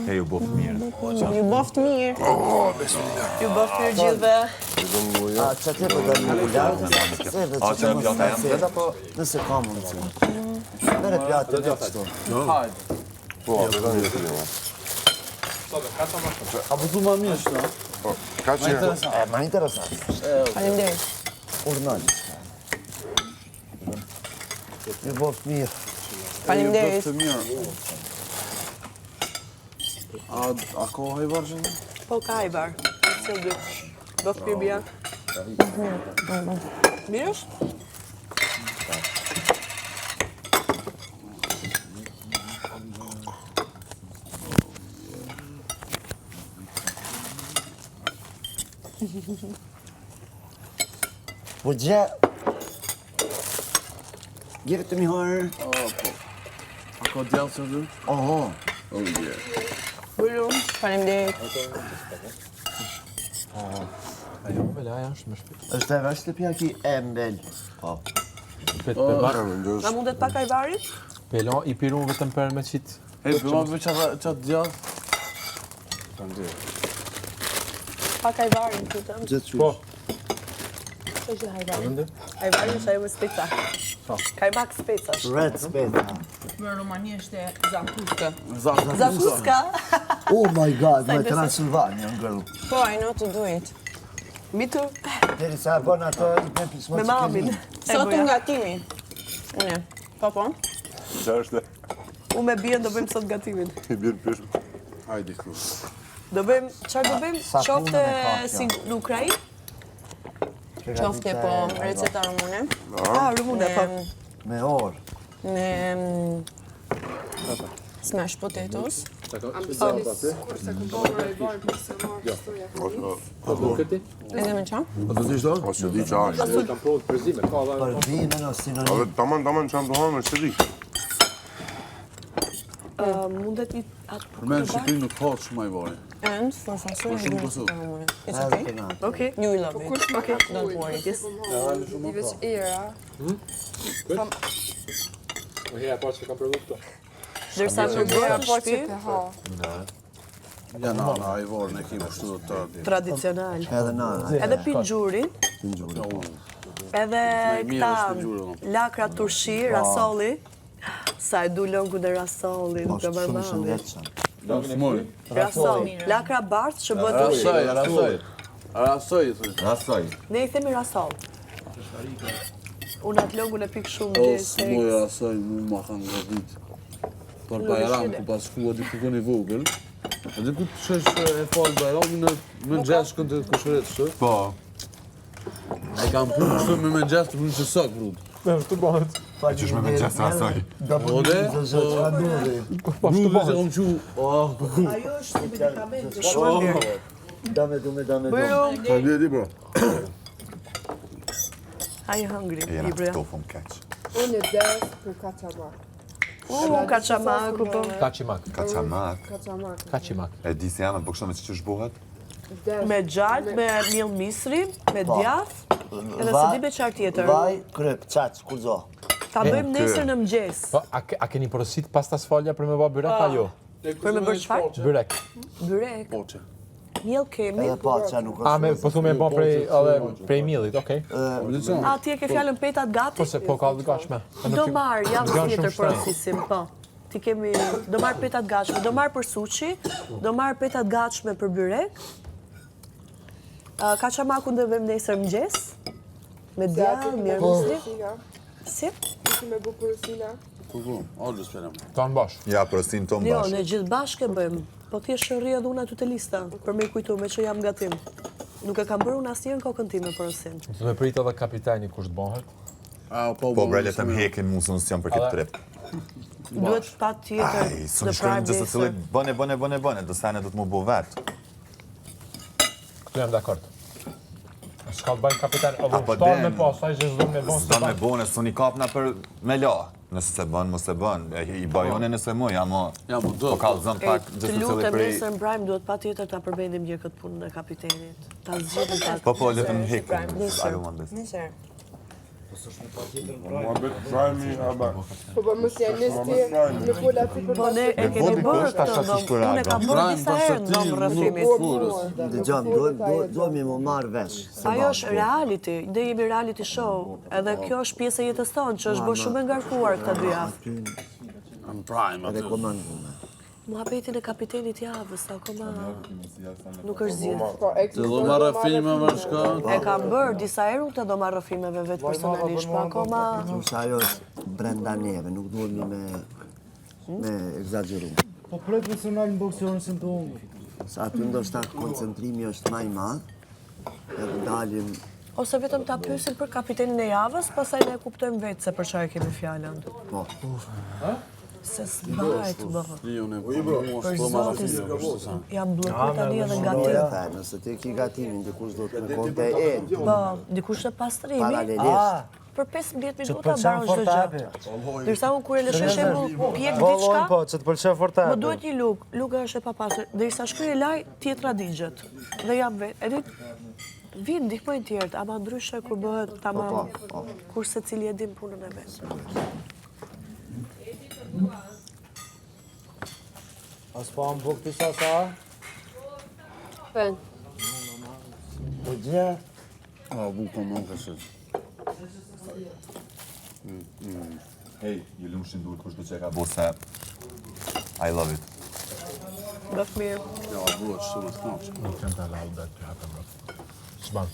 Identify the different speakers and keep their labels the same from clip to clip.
Speaker 1: Ju boft mirë.
Speaker 2: Ju boft mirë.
Speaker 3: Ju boft mirë gjithve.
Speaker 4: A që ti për dhe në lartë? Se dhe që që mos të se, apo nëse ka mundësi. Mere pjatë në kështu.
Speaker 5: Po, vedam një të një.
Speaker 6: A po tu ma mirë shto?
Speaker 5: Ka që...
Speaker 4: Ma interesant.
Speaker 2: Faleminderit.
Speaker 4: Urnën. Ju boft mirë.
Speaker 2: Faleminderit.
Speaker 6: Të mirë. A ka hajvar që në?
Speaker 3: Po ka i bar. Se dy. Boft mirë bia. Mirë është?
Speaker 4: Po gjë... Give it to me, her.
Speaker 6: A ka djallë që në?
Speaker 4: Oho.
Speaker 6: Oh, yeah.
Speaker 3: Bërru.
Speaker 2: Faleminderit.
Speaker 7: Ajo, vela, ajo është më shpejt.
Speaker 4: Është e vështë të pjaki e mbel. Po.
Speaker 7: Shpejt për barë.
Speaker 3: Na mundet pak ajvarit?
Speaker 7: Pelon, i pirun vetëm për me qitë.
Speaker 6: E, për ma për qatë djallë?
Speaker 3: Pak ajvarin tutëm.
Speaker 4: Gjithë që.
Speaker 7: Po.
Speaker 3: Që është ajvarin? Ajvarin është ajo me speca. Kajmak specash.
Speaker 4: Red space.
Speaker 3: Në Romani është zakuska.
Speaker 6: Zakuska.
Speaker 3: Zakuska?
Speaker 4: Oh my god, my Transylvania, girl.
Speaker 2: Po, I know to do it.
Speaker 3: Mitu?
Speaker 4: Deri sa e bën ato i bën pismo
Speaker 3: Me mamin.
Speaker 2: Sot unë gatimi. Unë. Po, po.
Speaker 5: Qa është?
Speaker 3: Unë me bien do bëjmë sot gatimin.
Speaker 5: I bjerë pishmë.
Speaker 6: Hajdi këtu.
Speaker 3: Do bëjmë, çfarë do bëjmë?
Speaker 4: Sa
Speaker 3: Qofte
Speaker 4: punën e ka kjo?
Speaker 3: si në Ukrainë?
Speaker 2: Qofte po receta rumune.
Speaker 3: Ah, rumune, po.
Speaker 4: Me orë.
Speaker 2: Me smash potatoes. Edhe me qa?
Speaker 6: A do t'i shto?
Speaker 5: O, se di qa është.
Speaker 4: Për dhime në sinonim.
Speaker 5: Taman që më dohanë, është di.
Speaker 3: Mundet një...
Speaker 6: Për me në Shqipëri nuk ka shumë ajvari.
Speaker 2: And for fasulli
Speaker 6: shumë
Speaker 2: dhe
Speaker 6: kësu.
Speaker 2: rumune. It's
Speaker 4: Edhe
Speaker 2: okay?
Speaker 4: për natë.
Speaker 3: Okej.
Speaker 2: You will love it.
Speaker 3: Okej.
Speaker 2: Don't worry.
Speaker 3: Yes.
Speaker 8: I veç era.
Speaker 3: Dërsa në bërë në
Speaker 8: Po që
Speaker 3: shtëpi,
Speaker 8: të ha.
Speaker 6: Ja na ajvarën e kemi kështu të
Speaker 3: tradicional.
Speaker 4: Edhe nana.
Speaker 3: Edhe pinxurin, edhe
Speaker 6: mirë është
Speaker 3: këta
Speaker 6: pinxuri,
Speaker 3: lakra turshi, rasolli. Sa e du lëngu dhe rasolli, nuk e
Speaker 4: Shumë
Speaker 3: mërë
Speaker 4: i
Speaker 3: mali.
Speaker 4: shëndetshëm.
Speaker 6: Smoj.
Speaker 3: Rasol, lakra bardh që bëhet turshi.
Speaker 6: Rasoj, thuj.
Speaker 1: Rasoj.
Speaker 3: Ne i themi rasol. Unë atë lëngun e pik shumë
Speaker 6: O,
Speaker 3: gjithë.
Speaker 6: smoj rasoj, mu ma kanë gëzit. Për Bajram, ku pas shkua di kukën i vogël. A di ku të qesh e falë Bajramin me gjesë kënë të këshëret shtë.
Speaker 1: Po.
Speaker 6: E kam punë kështu me gjesë të punë që sak, brud.
Speaker 4: Pa
Speaker 1: Qysh me gjesë rasoj.
Speaker 4: Do për
Speaker 6: Ode,
Speaker 4: një zë qa nuri.
Speaker 6: Brud dhe që kom që...
Speaker 3: Ajo është një medikament, shumë mirë.
Speaker 4: Dame dume.
Speaker 5: Ka djeti, bro.
Speaker 3: Ai hungry,
Speaker 1: Jena
Speaker 3: Libria.
Speaker 1: këto fun keq.
Speaker 8: Unë e des për kaçamak.
Speaker 3: Kaçamaku po.
Speaker 7: Kaqimak.
Speaker 1: Kaçamak.
Speaker 8: Kaçamak.
Speaker 7: Kaqimak.
Speaker 1: E di se janë, po kështu me që shbohet?
Speaker 8: Des.
Speaker 3: Me gjallë, me miell misri, me djath, edhe se di me qarë tjetër.
Speaker 4: Vaj, kryp, qaq, kurzo.
Speaker 3: Ta bëjmë nesër në mëngjes.
Speaker 7: Po, a keni porosit pas tas folja për me bë byrek a jo?
Speaker 3: Për me bërë çfarë?
Speaker 7: Byrek.
Speaker 3: Byrek.
Speaker 6: Poqe.
Speaker 3: Miell kemi.
Speaker 4: Edhe pa qa nuk
Speaker 7: A, me, po thu me bë prej millit, okej.
Speaker 3: A, ti e ke fjalën petat gati?
Speaker 7: Po se, po ka dhe gashme.
Speaker 3: Do marr, javë
Speaker 7: Nga
Speaker 3: tjetër
Speaker 7: shumë
Speaker 3: porosisim, po. Ti kemi, do marr petat gatshme, do marr për sushi, do marr petat gatshme për byrek. Kaçamakun do vëmë nesër mëngjes. Me djallë, miell misri.
Speaker 8: Sila.
Speaker 3: Si?
Speaker 8: Ti me bu për sila.
Speaker 6: Po, orë s'peram.
Speaker 7: Tanë bash.
Speaker 1: Ja, prostin ton
Speaker 3: Jo,
Speaker 1: bashkë.
Speaker 3: ne gjithë bashkë e bëjmë. Po thjesht shërri edhe unë aty te lista, për me i kujtu me që jam gatim. Nuk e kam bërë unë asnjëherë në kokën time porosim.
Speaker 7: Të me prit edhe kapitani kush të bëhet.
Speaker 1: Po bre, le të më hekin mu, se unë s'jam për këtë trip.
Speaker 3: Duhet pa tjetër
Speaker 1: Aj, së në shkojmë gjithë të cilët bëne, do sene do të mu bo vetë.
Speaker 7: Këtu jam dakord. S'ka të bëjnë kapitan, edhe
Speaker 1: Apo
Speaker 7: shtarë me
Speaker 1: den,
Speaker 7: pas, sa i që zdo me bon
Speaker 1: S'do me bone, s'u një kapna për me la. Nëse se bën, mos se bën. I bajone nëse mu, jam o...
Speaker 6: Ja, po do.
Speaker 1: Po kalzën pak
Speaker 3: Të
Speaker 1: gjithë të
Speaker 3: lutem
Speaker 1: cilët prej...
Speaker 3: nesër mbrajmë duhet pa tjetër ta përbendim një këtë punë në kapitenit. Ta zgjedhim ta.
Speaker 1: Po, le të më hekin.
Speaker 2: Nesër.
Speaker 1: Alo, më ndës.
Speaker 2: Nesër.
Speaker 5: Ma bet prajmi, aba.
Speaker 8: Po mos janë nesti në fola ti për
Speaker 3: Po ne e kemi bërë këtë ndomë, unë e kam bërë disa herë ndomë rrëfimit.
Speaker 4: Dëgjom, duhemi më marrë vesh.
Speaker 3: Ajo është reality, ne jemi reality show, edhe kjo është pjesë e jetës tonë, që është bërë shumë e ngarkuar këta 2 javë.
Speaker 6: Në prime atë.
Speaker 4: Rekomandume.
Speaker 3: Muhabetin e kapitenit javës, akoma nuk është zgjidhur.
Speaker 8: po
Speaker 6: Të do marrë filme më shka.
Speaker 3: E kam bërë disa herë unë të do marrë rrëfimeve vetë personalisht, po akoma
Speaker 4: Nëse ajo është brenda neve, nuk duhemi me egzageru.
Speaker 9: Po prej personal në boksionën si të unë.
Speaker 4: Sa aty ndoshta koncentrimi është më i madh, edhe dalim
Speaker 3: ose vetëm ta pyesim për kapitenin e javës, pastaj ne e kuptojmë vetë se për çfarë kemi fjalën.
Speaker 4: po.
Speaker 3: Se s'bajt më.
Speaker 6: Unë po
Speaker 3: Për
Speaker 6: marrë
Speaker 3: zotin,
Speaker 6: filme.
Speaker 3: jam bllokuar tani edhe nga
Speaker 4: Po
Speaker 3: ti.
Speaker 4: ja tha, nëse ti ke gatimin, dikush do të konte e.
Speaker 3: Po, dikush të pastrimi,
Speaker 4: Paralelisht.
Speaker 3: për 15 minuta mbaron çdo gjë. Ndërsa unë kur e lëshoj shembull pjek diçka,
Speaker 9: Po, që të pëlqen fort
Speaker 3: më duhet një luk, luka është e papastër. Derisa shkruaj laj, tjetra digjet. Dhe jam vetë. Edhe vin ndihmojnë tjerët, ama ndryshe kur bëhet tamam, kur secili e din punën e vet.
Speaker 9: As po am buk të sa?
Speaker 8: fen.
Speaker 9: Po gjë?
Speaker 6: Buka më kështu.
Speaker 1: Hey, ju lumshin dur kush do që ka bo se I love it.
Speaker 3: Bëf mirë.
Speaker 6: Ja, buat shumë të knaqë.
Speaker 7: Nuk kem të halal dhe të hapëm rrëf. S'ban.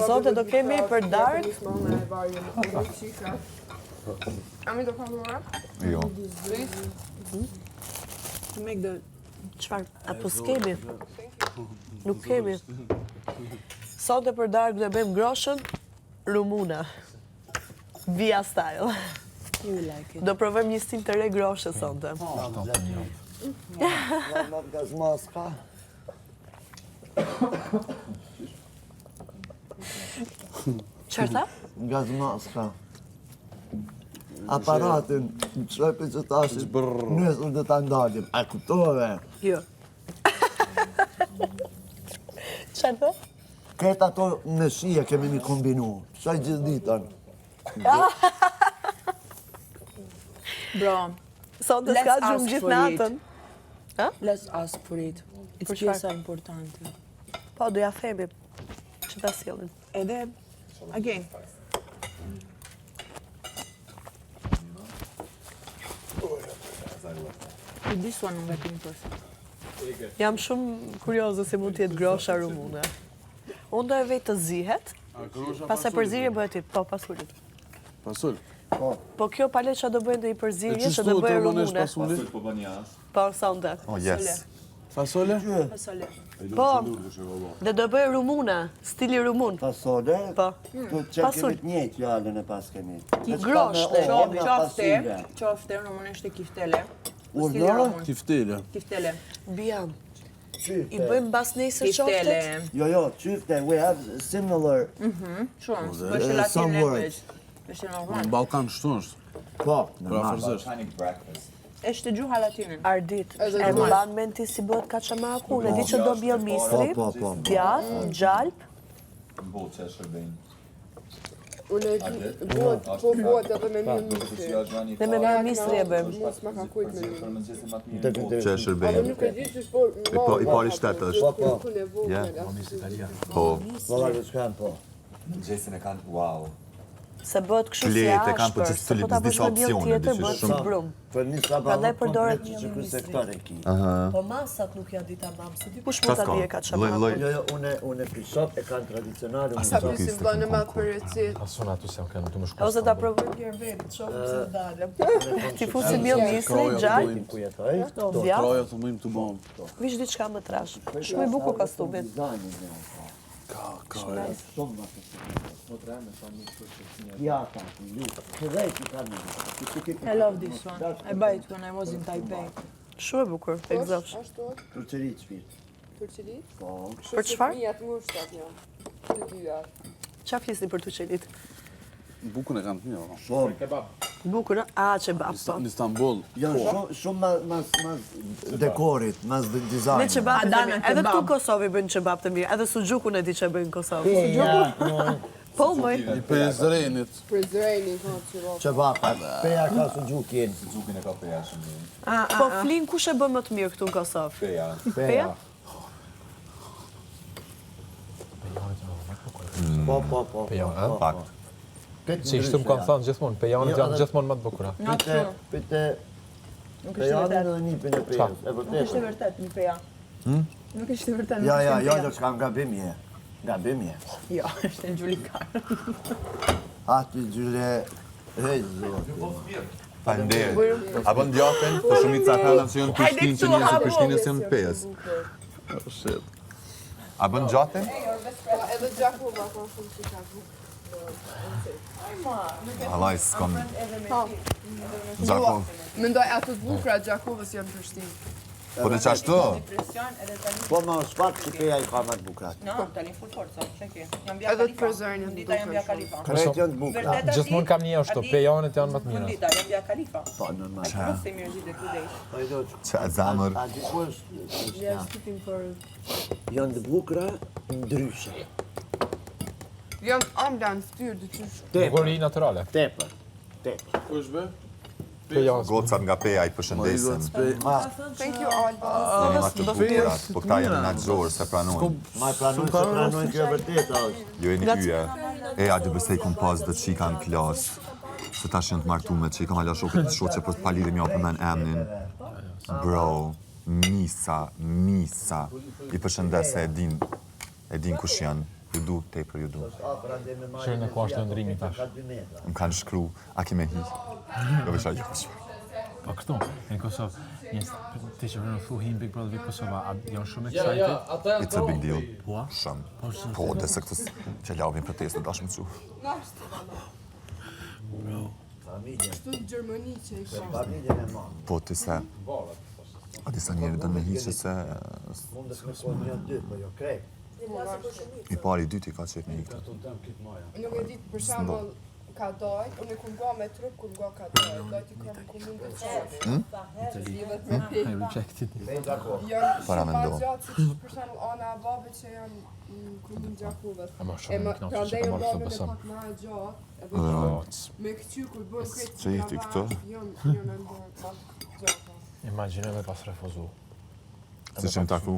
Speaker 3: Sot do kemi për dark.
Speaker 8: A mi do ka mora?
Speaker 1: Jo.
Speaker 3: Çfarë? Apo s'kemi? Nuk kemi. Sot e për dark do e bëjmë groshën rumuna. Via style. Do provojmë një stil të re groshe sonte.
Speaker 4: Nga gazmaska.
Speaker 3: Çfarë tha?
Speaker 4: Gazmaska. Aparatin, qoj për që tashit, nësër dhe ta ndalim. A kuptove?
Speaker 3: Jo. Çfarë tha?
Speaker 4: Këtë ato në shije kemi mi kombinu. Qoj gjithë ditën.
Speaker 2: Bro,
Speaker 3: Sonte
Speaker 2: Let's
Speaker 3: s'ka
Speaker 2: ask
Speaker 3: gjumë gjithë
Speaker 2: for it.
Speaker 3: natën.
Speaker 2: let's ask for it. It's
Speaker 3: Për çfarë?
Speaker 2: pjesa importante.
Speaker 3: Po, do ja themi që ta sjellin.
Speaker 2: Edhe, again, this one nga tim person.
Speaker 3: Jam shumë kurioze se mund të jetë grosha rumune. Unë do e vej të zihet, pas e përzirje bëhet ti, po, pasurit.
Speaker 6: Pasul.
Speaker 3: Po kjo pale që do bëjnë dhe i
Speaker 6: E
Speaker 3: përzirje,
Speaker 6: që
Speaker 3: që do
Speaker 6: shtu të
Speaker 3: bëjë
Speaker 6: rëmonesh
Speaker 3: rumune.
Speaker 6: pasuli?
Speaker 1: Po bën jashtë.
Speaker 3: Po, sonde.
Speaker 1: Oh, yes.
Speaker 6: Fasole?
Speaker 2: Fasole.
Speaker 3: Po, dhe do bëjë rumuna, stili rumun.
Speaker 4: Fasole,
Speaker 3: Po.
Speaker 4: do të që kemi të njëjtë fjallën e pas kemi.
Speaker 3: Groshte.
Speaker 2: Qofte, në është e kiftele.
Speaker 4: Urna?
Speaker 6: Kiftele.
Speaker 2: Kiftele.
Speaker 3: Biam, i bëjmë bas nesër
Speaker 2: Kiftele.
Speaker 3: qoftet?
Speaker 4: Jo, qyfte, we have similar,
Speaker 2: Shumë, është latin
Speaker 4: some
Speaker 2: language. Është
Speaker 6: Në
Speaker 2: normal.
Speaker 6: Balkan shtu është.
Speaker 4: po,
Speaker 6: Pra fërzësh.
Speaker 1: Balkanic breakfast.
Speaker 2: Është gjuha latine.
Speaker 3: Ardit, e mban mend ti si bëhet kaçamaku, unë e di që do bjell misri,
Speaker 4: po.
Speaker 3: djath, gjalp,
Speaker 1: Bo që shërbejnë.
Speaker 8: Unë e di, bëhet edhe me një misri.
Speaker 3: dhe me mirë misri e bëjmë.
Speaker 8: Mos ma ka kujt me një.
Speaker 1: Që shërbejnë.
Speaker 8: Nuk e di që po...
Speaker 1: I pari shtetë është.
Speaker 8: Unë e vogël.
Speaker 1: Yeah. Po,
Speaker 4: Valla që shkam, po.
Speaker 1: gjesin e kanë, wow.
Speaker 3: Se bëhet kështu si
Speaker 1: Fletë e kanë për
Speaker 3: ashpër,
Speaker 1: që
Speaker 3: se po ta bësh
Speaker 1: disa
Speaker 3: me bjell
Speaker 1: opcione,
Speaker 3: tjetër,
Speaker 1: disi
Speaker 3: bëhet si
Speaker 1: shumë.
Speaker 3: brum.
Speaker 4: Për një sabatë
Speaker 3: Prandaj përdoret
Speaker 4: komplet
Speaker 3: një
Speaker 4: që ky
Speaker 3: misri.
Speaker 4: sektor e ki.
Speaker 3: Po masat nuk ja di tamam, se dikush
Speaker 1: Qa
Speaker 3: mund ta
Speaker 1: s'ka?
Speaker 3: di e kaçamaku.
Speaker 1: Lloj.
Speaker 4: Jo, unë e pishop e kanë tradicionale. unë
Speaker 8: Sa
Speaker 4: e
Speaker 8: pysim vënë me atë për recetë.
Speaker 7: Asun aty se kanë të më shkostë.
Speaker 3: Ose ta provojmë një herë vetë, të shohim se dalem. Ti fusi bjell misri, gjalp,
Speaker 4: ku jetoj.
Speaker 3: djath,
Speaker 6: Troja të mëjmë të bomë.
Speaker 3: vish diçka më trash. Shumë i bukur kostumit.
Speaker 4: Shumë ma Jata, ju, që dhej që kanë
Speaker 2: I love this one. I buy it when I was in Taipei.
Speaker 3: Shumë e bukur, e gëzofsh.
Speaker 8: Ashtu,
Speaker 4: Turqeri të shpirë.
Speaker 8: Turqili?
Speaker 4: Po,
Speaker 3: Për çfarë?
Speaker 8: Fëmijat ngushtat jo. Të dyja.
Speaker 3: Qa flisni për të qelit?
Speaker 6: Bukën e kanë të një.
Speaker 4: shumë.
Speaker 3: Bukur, a kebab, po.
Speaker 6: Në Istanbul.
Speaker 4: Janë shumë mas dekorit, mas
Speaker 3: Me
Speaker 4: dizajnit.
Speaker 3: kebab të
Speaker 2: Adana
Speaker 3: mirë. Edhe këtu
Speaker 2: kebab.
Speaker 3: në Kosovë i bëjnë kebab të mirë. Edhe sugjukun e di që e bëjnë në Kosovë.
Speaker 9: Peja,
Speaker 3: Po, mëj.
Speaker 6: I Prizrenit.
Speaker 8: Për zrejni, ka që ro.
Speaker 9: çebapa. Peja ka suxhukin.
Speaker 1: Suzukin e ka peja shumë.
Speaker 3: Po, flin kush e bën më të mirë këtu në Kosovë?
Speaker 1: Peja.
Speaker 9: Peja. Po.
Speaker 7: Pejon, a?
Speaker 1: Fakt.
Speaker 7: Si ishtu më kanë thënë gjithmonë, pejonët janë gjithmonë më të bukura.
Speaker 9: Pite
Speaker 2: Nuk
Speaker 9: peja
Speaker 2: është vërtet.
Speaker 9: dhe nipin e pejës. E
Speaker 2: Nuk është
Speaker 9: vërtetë.
Speaker 2: vërtet një peja. Nuk është vërtet.
Speaker 4: Ja, do që kam gabim je. Gabim je.
Speaker 2: Jo, është në gjullikar.
Speaker 4: Ati gjyre hejtë.
Speaker 1: Faleminderit. A bën djatën, po shumica thënë se janë Prishtinë që njerëzit e Prishtinës janë pejës.
Speaker 6: Shit.
Speaker 1: A bën djatën?
Speaker 8: Edhe Gjakova ka shumë që Gjakova.
Speaker 1: Allaj, s'kam... Gjakov.
Speaker 8: Mendoj ato të bukura Gjakovës janë Prishtinë.
Speaker 1: Po në qashtu?
Speaker 4: Po më shpat që peja i ka më të bukrat.
Speaker 2: Tani full forca, çeki. Jam bia
Speaker 8: Edhe të
Speaker 2: Khalifa.
Speaker 8: përzërni në
Speaker 2: Dita jam bia Khalifa.
Speaker 4: Kret janë të bukrat.
Speaker 7: Gjithmonë kam një ashtu, pejonët janë më të mira.
Speaker 2: Dita jam bia Khalifa.
Speaker 4: Po, normal.
Speaker 2: Se mirë gjithë këtu
Speaker 1: Që e zamër.
Speaker 4: A di ku është? Janë të bukra ndryshe.
Speaker 8: Janë ambla në ftyrë, dy qysh.
Speaker 7: Bukuri naturale.
Speaker 9: Tepër.
Speaker 6: Ku është be?
Speaker 7: Pejon.
Speaker 1: Gocat nga peja i përshëndesin.
Speaker 8: Thank you, Alba.
Speaker 1: Jeni ma të bukurat, po këta jeni në gjorë se pranojnë.
Speaker 4: Ma e pranojnë se pranojnë kjo vërtet është.
Speaker 1: Jo jeni yje. E, a dy besej kum pas dhe qika në klas. Se tash janë të martume, që i kam hala shoqe për të palidim jo për men emnin. Bro, Misa. I përshëndes se e din kush janë. Ju du, tepër ju du.
Speaker 7: Shërë në ku ashtë të ndrimi tash.
Speaker 1: Më kanë shkru, a ki me hi. Jo vesha jo.
Speaker 10: Po këtu, në Kosovë, ti që vërë në thu him Big Brother Vip Kosova, a janë shumë excited?
Speaker 1: It's a big deal.
Speaker 10: Po?
Speaker 1: Shumë. Po, dhe se këtës që lavin protestë, dash më të shu.
Speaker 8: Shtu në Gjermani që i ka.
Speaker 1: Po, të se... A disa njeri dënë me hi që se... I pari i dyti ka qep me hi këtë.
Speaker 8: Nuk e ditë për shembull ka dojt, unë kur nga me trup, kur nga ka dojt, dojt i kam komun dhe qef. Lidhet me
Speaker 10: I
Speaker 8: pejta.
Speaker 10: rejected.
Speaker 8: Janë
Speaker 1: Para
Speaker 8: shumë
Speaker 1: mendo.
Speaker 8: ma gjatë, si për shembull ana e babit që janë në komun Gjakovës.
Speaker 7: E ma shumë në knaqë që
Speaker 8: Prandaj
Speaker 7: ka
Speaker 8: unë
Speaker 7: marrë
Speaker 8: babin
Speaker 7: të
Speaker 8: e
Speaker 7: besëm.
Speaker 8: pak ma e gjatë, edhe me këqy kur bën këtë
Speaker 1: Që jeti këto?
Speaker 8: janë ndër ma gjatë.
Speaker 7: Imagjine me pas refuzu.
Speaker 1: Si që më taku?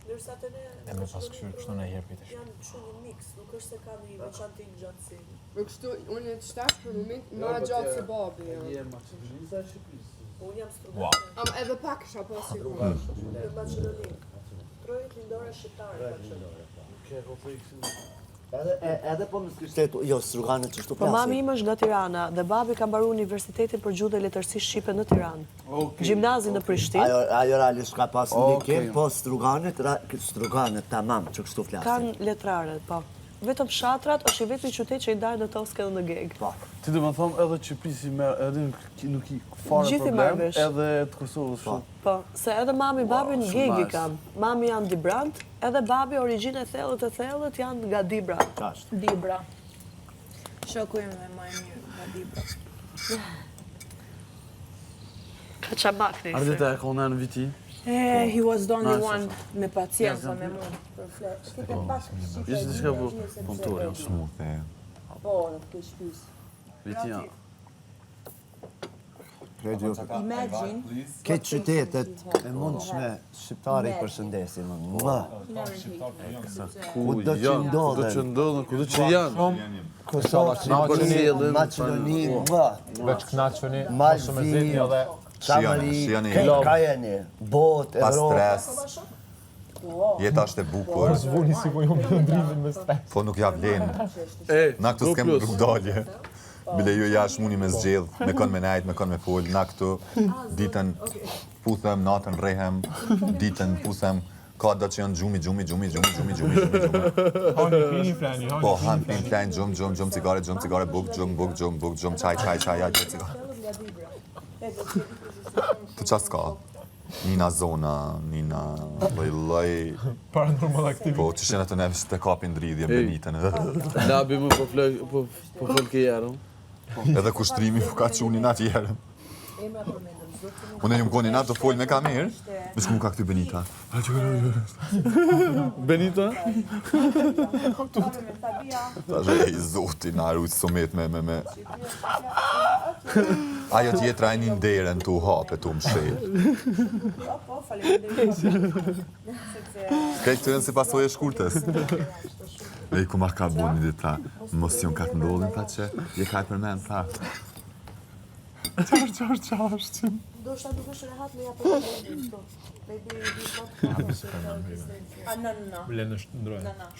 Speaker 3: Ndërsa të ne
Speaker 7: E me pas këshyrë kështu në herë pite
Speaker 3: janë shumë një mix, nuk është se ka një veçantë një gjatësi.
Speaker 8: Për kështu, unë e të shtash për moment, ma gjatë se babi janë.
Speaker 3: Unë jam student
Speaker 8: Am edhe pak isha pas sigur.
Speaker 3: në Maqedoni. Trojët lindore shqiptare Maqedoni.
Speaker 4: Edhe po më s'kështetu, jo, struganet që shtu
Speaker 3: Po mami im është nga Tirana dhe babi ka mbaruar Universitetin për Gjuhë dhe Letërsi Shqipe në Tiranë. Gjimnazi në Prishtinë.
Speaker 4: Ajo realisht ka pas ndikim, po struganet tamam që kështu flasin.
Speaker 3: Kanë letrare, po. Vetëm Shatrat është i vetmi qytet që i ndajnë në Toskë dhe në Geg.
Speaker 6: Ti do më thomë edhe Qipëri edhe nuk i fare
Speaker 3: Gjithë i
Speaker 6: problem,
Speaker 3: marrë vesh.
Speaker 6: edhe të Kosovës shumë.
Speaker 3: Po, se edhe mami babi në
Speaker 6: shumë
Speaker 3: Geg i
Speaker 6: nice.
Speaker 3: kam. Mami janë Dibrand, edhe babi origjinë e thellët janë nga Dibra.
Speaker 2: Dibra. Shoku im dhe më e mirë nga Dibra.
Speaker 3: Ka qamak në
Speaker 6: Ardita e ka unë në viti.
Speaker 2: He was the only
Speaker 6: Nice,
Speaker 2: one me paciencë me mua. Për flet. Shkite pak
Speaker 6: Ishte diçka po punëtor janë.
Speaker 1: Smooth, e.
Speaker 2: Po, në këtë shtëpis.
Speaker 6: Viti janë.
Speaker 2: Imagine.
Speaker 4: Këtë qytetet e mundshme shqiptari i përshëndesin. Mua, Kudo që
Speaker 6: janë,
Speaker 4: ndodhen.
Speaker 6: kudo që ndodhen, kudo që janë.
Speaker 4: Kosovë,
Speaker 6: Sjellën.
Speaker 4: Maqedoni, mua,
Speaker 7: Veç knaqëni, mos
Speaker 4: Malzi,
Speaker 7: më zitni edhe...
Speaker 4: Shamari,
Speaker 1: Shiani.
Speaker 4: ka jeni, bot,
Speaker 1: Pa
Speaker 4: Evropë.
Speaker 1: stres. Jeta është e bukur.
Speaker 7: Zvuni si po ju më ndrimin me stres.
Speaker 1: Po nuk ja vlen.
Speaker 6: E,
Speaker 1: Na këtu s'kem rrugdalje. Bile ju jash muni me zgjedh, me kon me najt, me kon me fol. Na këtu ditën puthem, natën rrehem, ditën puthem. Ka do që janë gjumi.
Speaker 7: Hani pini flani,
Speaker 1: Po, han, pin, flajnë, gjum, cigare, buk, çaj, ja, cigare. Të qas ka? Nina zona, nina loj.
Speaker 7: paranormal aktivitet.
Speaker 1: Po, që shenë të neve që të kapin dridhje, benitën.
Speaker 6: Labi më po fol ke jarën.
Speaker 1: Edhe kushtrimi ka qunin atjerë. Unë jam koni natë të folë me kamerë, me shku mu ka këty Benita.
Speaker 6: Benita?
Speaker 1: Ta shë e i zoti në arrujtë somet me. Ajo tjetra e një nderen të u hape, të u mshelë. Skaj këtë janë si pasoj e shkurtës. E i ku ma ka bo një dita, mos jon ka të ndodhin, ta që je ka e përmen, ta. Qarë.
Speaker 3: Do shta duke shë rehat me ja për të
Speaker 2: No.
Speaker 10: Vlen është ndrojnë.